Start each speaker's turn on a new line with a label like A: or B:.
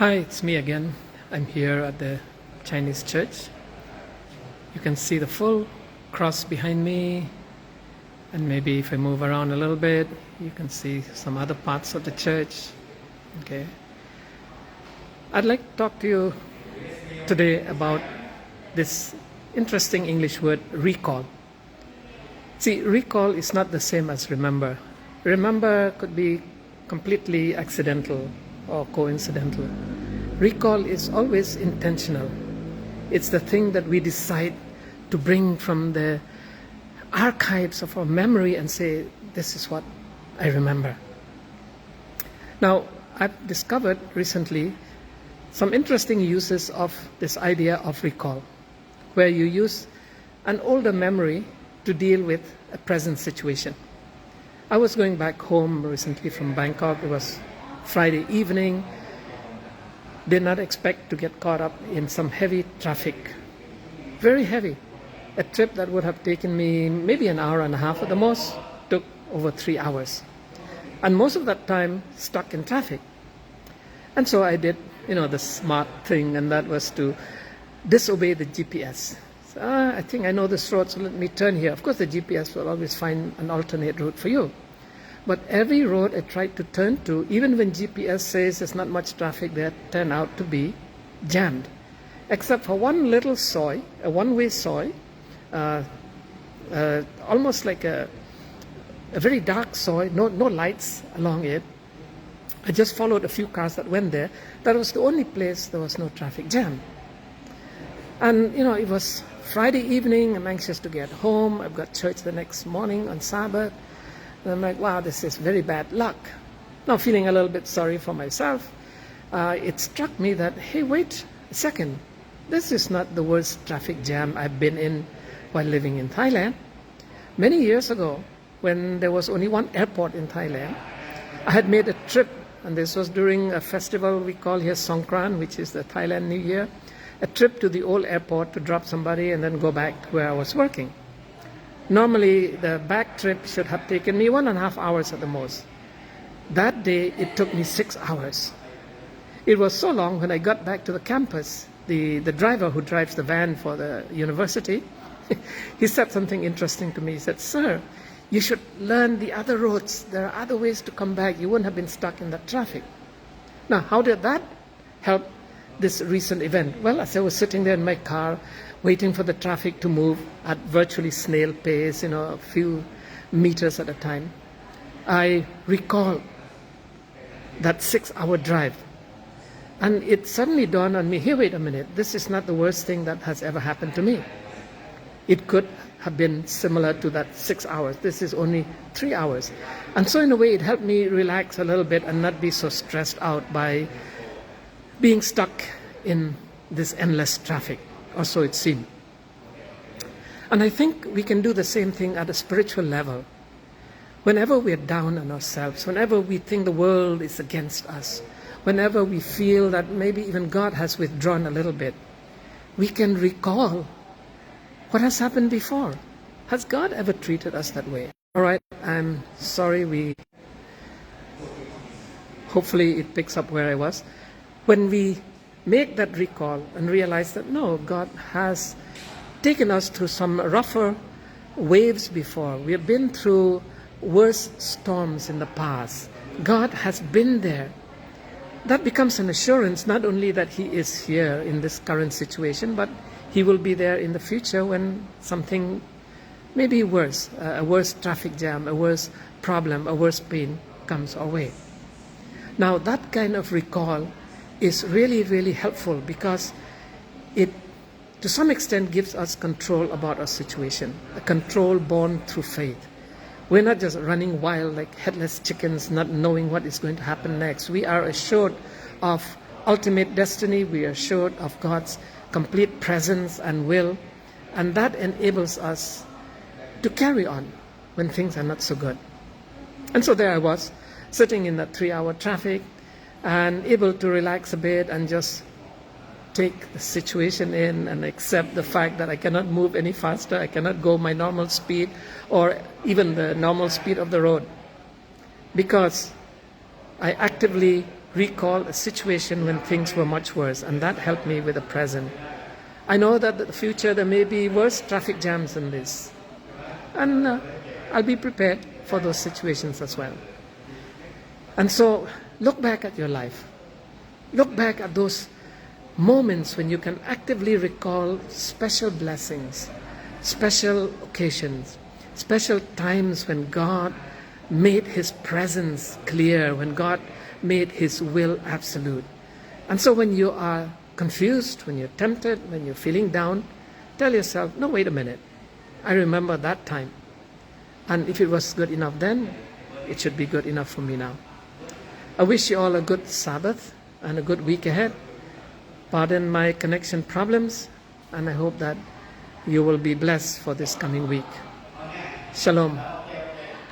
A: Hi, it's me again. I'm here at the Chinese church. You can see the full cross behind me, and maybe if I move around a little bit, you can see some other parts of the church. Okay. I'd like to talk to you today about this interesting English word, recall. See, recall is not the same as remember. Remember could be completely accidental or coincidental. Recall is always intentional. It's the thing that we decide to bring from the archives of our memory and say, this is what I remember. Now, I've discovered recently some interesting uses of this idea of recall, where you use an older memory to deal with a present situation. I was going back home recently from Bangkok. It was Friday evening. Did not expect to get caught up in some heavy traffic. Very heavy. A trip that would have taken me maybe an hour and a half at the most took over 3 hours. And most of that time stuck in traffic. And so I did, the smart thing, and that was to disobey the GPS. So, I think I know this road, so let me turn here. Of course, the GPS will always find an alternate route for you. But every road I tried to turn to, even when GPS says there's not much traffic there, turned out to be jammed. Except for one little soi, a one-way soi, almost like a very dark soi, no lights along it. I just followed a few cars that went there. That was the only place there was no traffic jam. And, it was Friday evening. I'm anxious to get home. I've got church the next morning on Sabbath. And I'm like, wow, this is very bad luck. Now, feeling a little bit sorry for myself, it struck me that, hey, wait a second. This is not the worst traffic jam I've been in while living in Thailand. Many years ago, when there was only one airport in Thailand, I had made a trip, and this was during a festival we call here Songkran, which is the Thailand New Year, a trip to the old airport to drop somebody and then go back to where I was working. Normally, the back trip should have taken me 1.5 hours at the most. That day, it took me 6 hours. It was so long when I got back to the campus, the driver who drives the van for the university, he said something interesting to me. He said, "Sir, you should learn the other roads. There are other ways to come back. You wouldn't have been stuck in that traffic." Now, how did that help this recent event? Well, as I was sitting there in my car, waiting for the traffic to move at virtually snail pace, a few meters at a time, I recalled that 6-hour drive. And it suddenly dawned on me, hey, wait a minute, this is not the worst thing that has ever happened to me. It could have been similar to that 6 hours. This is only 3 hours. And so in a way, it helped me relax a little bit and not be so stressed out by being stuck in this endless traffic, or so it seemed. And I think we can do the same thing at a spiritual level. Whenever we're down on ourselves, whenever we think the world is against us, whenever we feel that maybe even God has withdrawn a little bit, we can recall what has happened before. Has God ever treated us that way? All right, I'm sorry, hopefully it picks up where I was. When we make that recall and realize that, no, God has taken us through some rougher waves before. We have been through worse storms in the past. God has been there. That becomes an assurance not only that He is here in this current situation, but He will be there in the future when something maybe worse, a worse traffic jam, a worse problem, a worse pain comes our way. Now, that kind of recall is really, really helpful because it, to some extent, gives us control about our situation, a control born through faith. We're not just running wild like headless chickens, not knowing what is going to happen next. We are assured of ultimate destiny. We are assured of God's complete presence and will, and that enables us to carry on when things are not so good. And so there I was, sitting in that 3-hour traffic, and able to relax a bit and just take the situation in and accept the fact that I cannot move any faster, I cannot go my normal speed or even the normal speed of the road, because I actively recall a situation when things were much worse, and that helped me with the present. I know that in the future there may be worse traffic jams than this, and I'll be prepared for those situations as well. And so look back at your life. Look back at those moments when you can actively recall special blessings, special occasions, special times when God made His presence clear, when God made His will absolute. And so when you are confused, when you're tempted, when you're feeling down, tell yourself, no, wait a minute. I remember that time. And if it was good enough then, it should be good enough for me now. I wish you all a good Sabbath and a good week ahead. Pardon my connection problems, and I hope that you will be blessed for this coming week. Shalom.